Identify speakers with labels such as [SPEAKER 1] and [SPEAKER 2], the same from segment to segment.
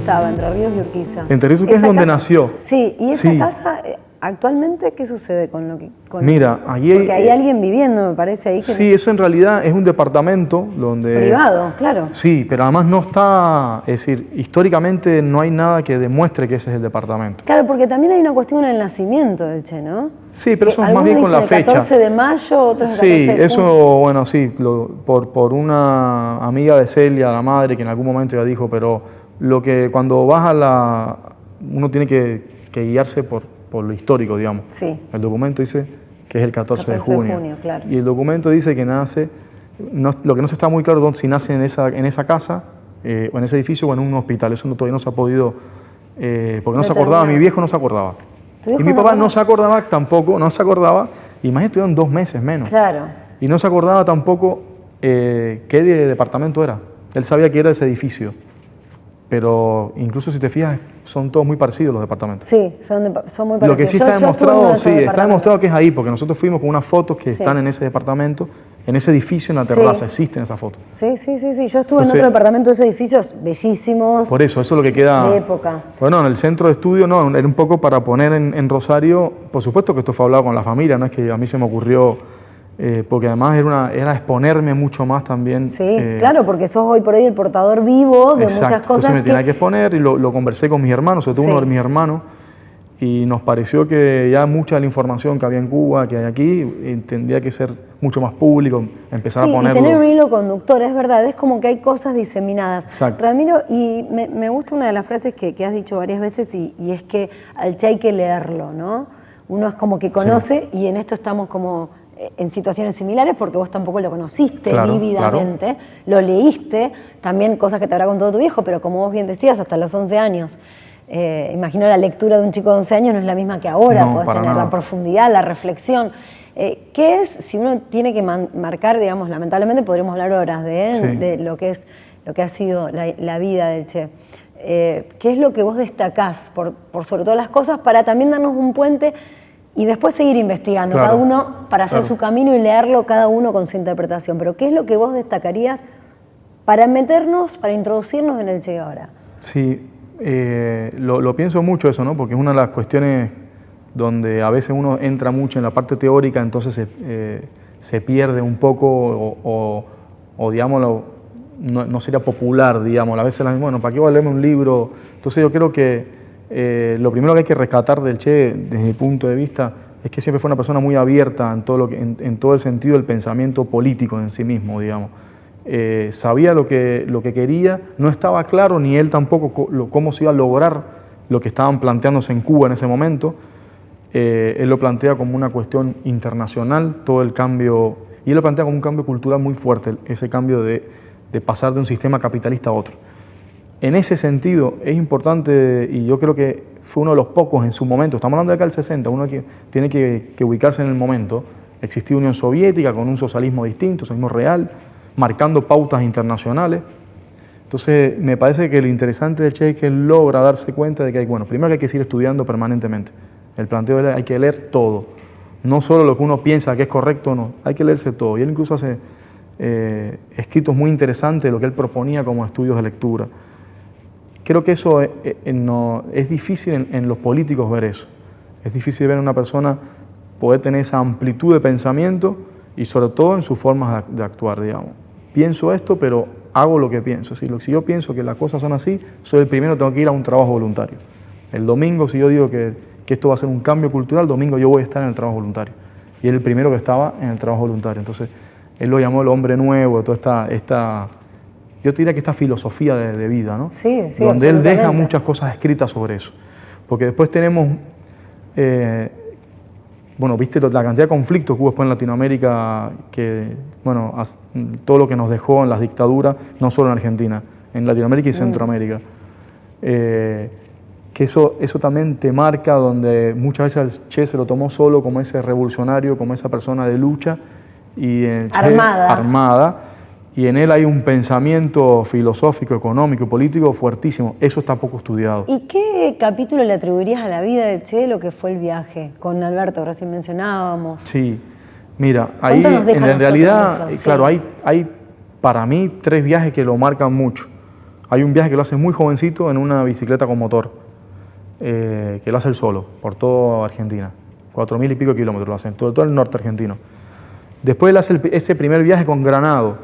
[SPEAKER 1] estaba? Entre Ríos y Urquiza.
[SPEAKER 2] Entre Ríos y Urquiza es donde nació.
[SPEAKER 1] Sí, y esa casa, actualmente, ¿qué sucede con lo que...?
[SPEAKER 2] Mira, allí
[SPEAKER 1] porque hay alguien viviendo, me parece, ahí. Que
[SPEAKER 2] sí, eso en realidad es un departamento donde...
[SPEAKER 1] Privado, claro.
[SPEAKER 2] Sí, pero además no está... Es decir, históricamente no hay nada que demuestre que ese es el departamento.
[SPEAKER 1] Claro, porque también hay una cuestión en el nacimiento del Che, ¿no?
[SPEAKER 2] Sí, pero eso es más bien con la fecha.
[SPEAKER 1] El 14 de mayo, otros el 14
[SPEAKER 2] sí,
[SPEAKER 1] de junio.
[SPEAKER 2] eso, bueno, sí, por una amiga de Celia, la madre, que en algún momento ya dijo, pero cuando vas a la... Uno tiene que guiarse por lo histórico, digamos.
[SPEAKER 1] Sí.
[SPEAKER 2] El documento dice que es el 14 de junio.
[SPEAKER 1] Claro.
[SPEAKER 2] Y el documento dice que nace, lo que no se está muy claro es si nace en esa casa, o en ese edificio o en un hospital. Eso todavía no se ha podido, porque no se acordaba, mi viejo no se acordaba. Y mi papá no se acordaba tampoco, no se acordaba, imagínate, estuvieron 2 meses menos.
[SPEAKER 1] Claro.
[SPEAKER 2] Y no se acordaba tampoco qué departamento era. Él sabía que era ese edificio. Pero incluso si te fijas, son todos muy parecidos los departamentos.
[SPEAKER 1] Sí, son muy parecidos.
[SPEAKER 2] Lo que sí está demostrado, está demostrado que es ahí, porque nosotros fuimos con unas fotos que están en ese departamento, en ese edificio, en la terraza, existen esas fotos.
[SPEAKER 1] Sí. Yo estuve en otro departamento de esos edificios bellísimos.
[SPEAKER 2] Por eso es lo que queda...
[SPEAKER 1] De época.
[SPEAKER 2] Bueno, en el centro de estudio, no, era un poco para poner en Rosario, por supuesto que esto fue hablado con la familia, no es que a mí se me ocurrió... porque además era exponerme mucho más también.
[SPEAKER 1] Sí, claro, porque sos hoy por hoy el portador vivo de muchas cosas.
[SPEAKER 2] Entonces me tenía que exponer y lo conversé con mis hermanos, sobre todo uno de mis hermanos, y nos pareció que ya mucha de la información que había en Cuba, que hay aquí, tendría que ser mucho más público, empezar a ponerlo.
[SPEAKER 1] Y tener un hilo conductor, es verdad, es como que hay cosas diseminadas.
[SPEAKER 2] Exacto.
[SPEAKER 1] Ramiro, y me gusta una de las frases que has dicho varias veces, y es que al Che hay que leerlo, ¿no? Uno es como que conoce, y en esto estamos como... en situaciones similares, porque vos tampoco lo conociste vívidamente, lo leíste, también cosas que te habrá contado tu viejo, pero como vos bien decías, hasta los 11 años. Imagino la lectura de un chico de 11 años no es la misma que ahora, podés tener la profundidad, la reflexión. ¿Qué es, si uno tiene que marcar, digamos, lamentablemente podríamos hablar horas de lo que ha sido la vida del Che? ¿Qué es lo que vos destacás por sobre todas las cosas para también darnos un puente y después seguir investigando, cada uno para hacer su camino y leerlo cada uno con su interpretación? Pero ¿qué es lo que vos destacarías para meternos, para introducirnos en el Che Guevara?
[SPEAKER 2] Sí, lo pienso mucho eso, ¿no? Porque es una de las cuestiones donde a veces uno entra mucho en la parte teórica, entonces se pierde un poco o digámoslo, no sería popular, digamos. A veces, bueno, ¿para qué voy a leerme un libro? Entonces yo creo que lo primero que hay que rescatar del Che, desde mi punto de vista, es que siempre fue una persona muy abierta en todo el sentido del pensamiento político en sí mismo, digamos. Sabía lo que quería, no estaba claro ni él tampoco cómo se iba a lograr lo que estaban planteándose en Cuba en ese momento. Él lo plantea como una cuestión internacional, todo el cambio, y él lo plantea como un cambio cultural muy fuerte, ese cambio de pasar de un sistema capitalista a otro. En ese sentido es importante, y yo creo que fue uno de los pocos en su momento, estamos hablando de acá del 60, uno tiene que ubicarse en el momento. Existía Unión Soviética con un socialismo distinto, socialismo real, marcando pautas internacionales. Entonces me parece que lo interesante del Che es que él logra darse cuenta de que primero que hay que seguir estudiando permanentemente. El planteo de él, hay que leer todo, no solo lo que uno piensa que es correcto o no, hay que leerse todo. Y él incluso hace escritos muy interesantes de lo que él proponía como estudios de lectura. Creo que eso es difícil en los políticos ver eso. Es difícil ver a una persona poder tener esa amplitud de pensamiento y sobre todo en sus formas de actuar, digamos. Pienso esto, pero hago lo que pienso. Si yo pienso que las cosas son así, soy el primero que tengo que ir a un trabajo voluntario. El domingo, si yo digo que esto va a ser un cambio cultural, el domingo yo voy a estar en el trabajo voluntario. Y él el primero que estaba en el trabajo voluntario. Entonces, él lo llamó el hombre nuevo, toda esta yo te diría que esta filosofía de vida, ¿no?
[SPEAKER 1] Sí,
[SPEAKER 2] donde él deja muchas cosas escritas sobre eso. Porque después tenemos, viste la cantidad de conflictos que hubo después en Latinoamérica, todo lo que nos dejó en las dictaduras, no solo en Argentina, en Latinoamérica y Centroamérica. Que eso también te marca, donde muchas veces al Che se lo tomó solo como ese revolucionario, como esa persona de lucha, y en el Che, armada. Y en él hay un pensamiento filosófico, económico, político fuertísimo. Eso está poco estudiado.
[SPEAKER 1] ¿Y qué capítulo le atribuirías a la vida de Che lo que fue el viaje? Con Alberto, recién mencionábamos.
[SPEAKER 2] Sí, mira, ahí en realidad, claro, hay para mí 3 viajes que lo marcan mucho. Hay un viaje que lo hace muy jovencito en una bicicleta con motor, que lo hace él solo, por toda Argentina. 4.000 y pico kilómetros lo hacen, todo el norte argentino. Después él hace ese primer viaje con Granado.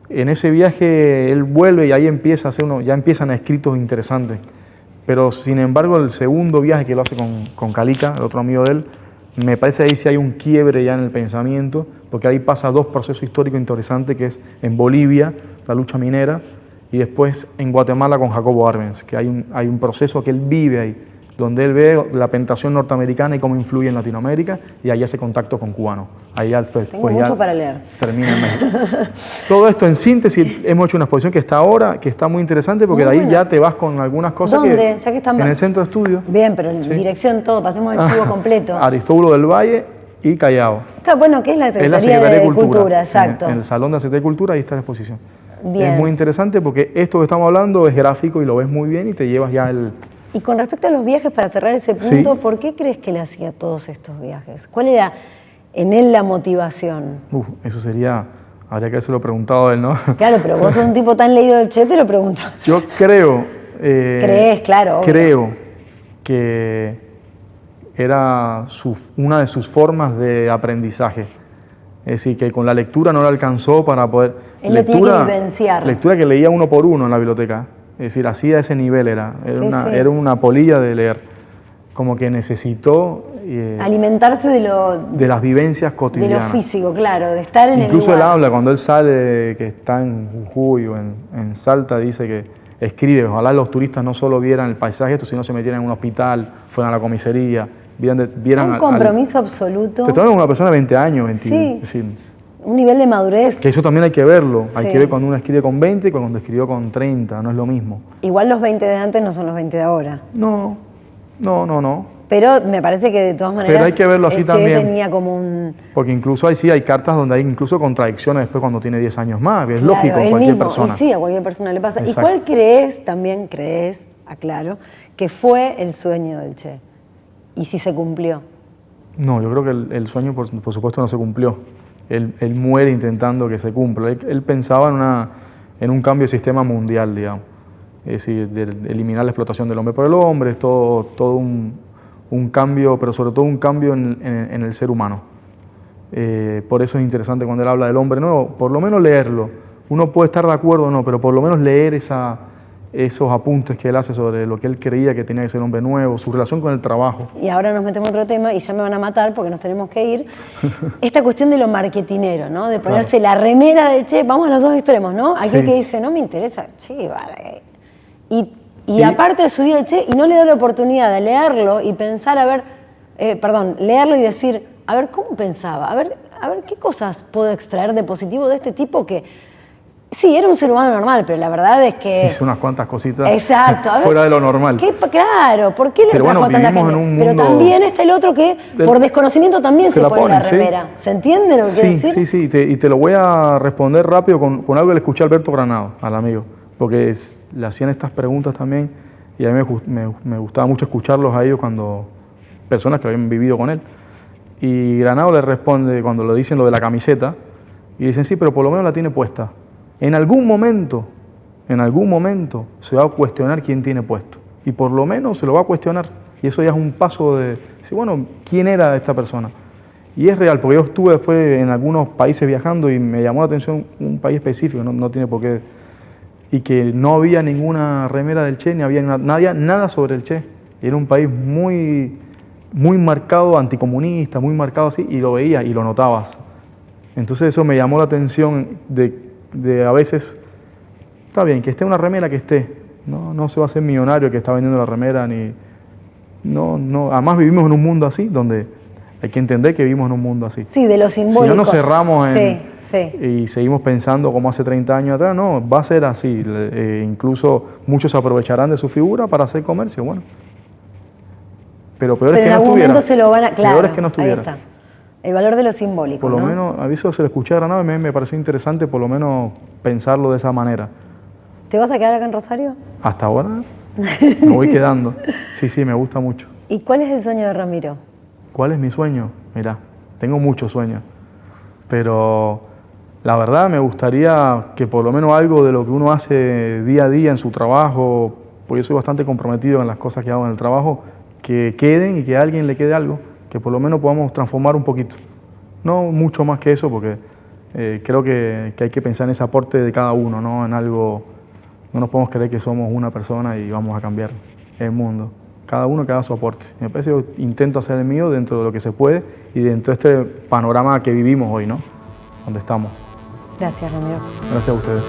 [SPEAKER 2] En ese viaje él vuelve y ahí empieza a hacer ya empiezan escritos interesantes. Pero sin embargo el segundo viaje que lo hace con Calica, el otro amigo de él, me parece ahí sí hay un quiebre ya en el pensamiento, porque ahí pasa dos procesos históricos interesantes, que es en Bolivia, la lucha minera, y después en Guatemala con Jacobo Arbenz, que hay un proceso que él vive ahí, donde él ve la penetración norteamericana y cómo influye en Latinoamérica, y ahí hace contacto con cubanos. Ahí ya,
[SPEAKER 1] Tengo mucho para leer.
[SPEAKER 2] Termina en México. Todo esto en síntesis, hemos hecho una exposición que está ahora, que está muy interesante, porque
[SPEAKER 1] muy
[SPEAKER 2] de ahí ya te vas con algunas cosas.
[SPEAKER 1] ¿Dónde? Ya que están
[SPEAKER 2] en el centro de estudio.
[SPEAKER 1] Bien, pero en dirección todo, pasemos el chivo completo.
[SPEAKER 2] Aristóbulo del Valle y Callao.
[SPEAKER 1] Bueno, ¿qué es la Secretaría de Cultura? Exacto.
[SPEAKER 2] En el Salón de la Secretaría de Cultura, ahí está la exposición.
[SPEAKER 1] Bien.
[SPEAKER 2] Es muy interesante porque esto que estamos hablando es gráfico y lo ves muy bien y te llevas ya el...
[SPEAKER 1] Y con respecto a los viajes, para cerrar ese punto, ¿por qué crees que él hacía todos estos viajes? ¿Cuál era en él la motivación?
[SPEAKER 2] Eso habría que haberse preguntado a él, ¿no?
[SPEAKER 1] Claro, pero vos sos un tipo tan leído del Che, te lo pregunto.
[SPEAKER 2] Yo creo...
[SPEAKER 1] ¿Crees? Claro. Obvio.
[SPEAKER 2] Creo que era una de sus formas de aprendizaje. Es decir, que con la lectura no le alcanzó para poder...
[SPEAKER 1] Él lo tiene que vivenciar.
[SPEAKER 2] Lectura que leía uno por uno en la biblioteca. Es decir, así a ese nivel era una polilla de leer. Como que necesitó...
[SPEAKER 1] alimentarse de
[SPEAKER 2] las vivencias cotidianas.
[SPEAKER 1] De lo físico, claro, de estar en
[SPEAKER 2] Incluso
[SPEAKER 1] el lugar.
[SPEAKER 2] él habla, cuando él sale, que está en Jujuy o en Salta, dice que escribe, ojalá los turistas no solo vieran el paisaje, sino se metieran en un hospital, fueran a la comisaría, vieran
[SPEAKER 1] un compromiso absoluto.
[SPEAKER 2] Te estoy hablando de una persona de 20 años, 21.
[SPEAKER 1] Sí.
[SPEAKER 2] Es decir,
[SPEAKER 1] un nivel de madurez.
[SPEAKER 2] que eso también hay que verlo.
[SPEAKER 1] Sí.
[SPEAKER 2] Hay que ver cuando uno escribe con 20 y cuando escribió con 30, no es lo mismo.
[SPEAKER 1] Igual los 20 de antes no son los 20 de ahora.
[SPEAKER 2] No.
[SPEAKER 1] Pero me parece que de todas maneras
[SPEAKER 2] pero hay que verlo así
[SPEAKER 1] el Che
[SPEAKER 2] también.
[SPEAKER 1] tenía como un...
[SPEAKER 2] Porque incluso hay cartas donde hay incluso contradicciones después cuando tiene 10 años más, que es
[SPEAKER 1] Claro,
[SPEAKER 2] lógico en
[SPEAKER 1] él
[SPEAKER 2] cualquier
[SPEAKER 1] mismo,
[SPEAKER 2] persona.
[SPEAKER 1] Y sí, a cualquier persona le pasa.
[SPEAKER 2] Exacto.
[SPEAKER 1] ¿Y cuál crees, aclaro, que fue el sueño del Che? ¿Y si se cumplió?
[SPEAKER 2] No, yo creo que el sueño por supuesto no se cumplió. Él muere intentando que se cumpla. Él pensaba en un cambio de sistema mundial, digamos. Es decir, de eliminar la explotación del hombre por el hombre, es todo un cambio, pero sobre todo un cambio en el ser humano. Por eso es interesante cuando él habla del hombre nuevo, por lo menos leerlo. Uno puede estar de acuerdo o no, pero por lo menos leer esos apuntes que él hace sobre lo que él creía que tenía que ser hombre nuevo, su relación con el trabajo.
[SPEAKER 1] Y ahora nos metemos en otro tema y ya me van a matar porque nos tenemos que ir. Esta cuestión de lo marketinero, ¿no? De ponerse la remera del Che, vamos a los dos extremos, ¿no? Aquel que dice, no me interesa, Che Guevara. Y aparte de su vida del Che, y no le da la oportunidad de leerlo y pensar, leerlo y decir, a ver, ¿cómo pensaba? A ver, ¿qué cosas puedo extraer de positivo de este tipo que... Sí, era un ser humano normal, pero la verdad es que...
[SPEAKER 2] Hizo unas cuantas cositas
[SPEAKER 1] fuera
[SPEAKER 2] de lo normal.
[SPEAKER 1] Claro, ¿por qué le trajo a tanta gente? Pero también está el otro que por desconocimiento también se pone la remera. ¿Se entiende lo que quiero decir? Sí,
[SPEAKER 2] y te lo voy a responder rápido con algo que le escuché a Alberto Granado, al amigo, porque le hacían estas preguntas también y a mí me gustaba mucho escucharlos a ellos personas que habían vivido con él. Y Granado le responde cuando le dicen lo de la camiseta y dicen, sí, pero por lo menos la tiene puesta. En algún momento se va a cuestionar quién tiene puesto. Y por lo menos se lo va a cuestionar. Y eso ya es un paso de decir, bueno, ¿quién era esta persona? Y es real, porque yo estuve después en algunos países viajando y me llamó la atención un país específico, no tiene por qué. Y que no había ninguna remera del Che, ni había nada sobre el Che. Y era un país muy marcado anticomunista, muy marcado así, y lo veías y lo notabas. Entonces eso me llamó la atención de a veces, está bien, que esté una remera que esté, no se va a hacer millonario que está vendiendo la remera, además vivimos en un mundo así, donde hay que entender que vivimos en un mundo así.
[SPEAKER 1] Sí, de lo simbólico.
[SPEAKER 2] Si no nos cerramos
[SPEAKER 1] Sí.
[SPEAKER 2] y seguimos pensando como hace 30 años atrás, no, va a ser así, incluso muchos aprovecharán de su figura para hacer comercio, bueno. Pero peor es que no estuviera. Pero en algún momento
[SPEAKER 1] se lo van a... Claro,
[SPEAKER 2] peor es que no estuviera.
[SPEAKER 1] Ahí está. El valor de lo simbólico,
[SPEAKER 2] por lo menos, a eso se le escuché a Granado y me pareció interesante por lo menos pensarlo de esa manera.
[SPEAKER 1] ¿Te vas a quedar acá en Rosario?
[SPEAKER 2] Hasta ahora me voy quedando. Sí, me gusta mucho.
[SPEAKER 1] ¿Y cuál es el sueño de ¿Ramiro?
[SPEAKER 2] ¿Cuál es mi sueño? Mirá, tengo muchos sueños, pero La verdad me gustaría que por lo menos algo de lo que uno hace día a día en su trabajo, porque yo soy bastante comprometido en las cosas que hago en el trabajo, que queden y que a alguien le quede algo, que por lo menos podamos transformar un poquito. No mucho más que eso, porque creo que hay que pensar en ese aporte de cada uno, ¿no? En algo, no nos podemos creer que somos una persona y vamos a cambiar el mundo. Cada uno que haga su aporte. Me parece que yo intento hacer el mío dentro de lo que se puede y dentro de este panorama que vivimos hoy, ¿no? Donde estamos.
[SPEAKER 1] Gracias, Ramiro.
[SPEAKER 2] Gracias a ustedes.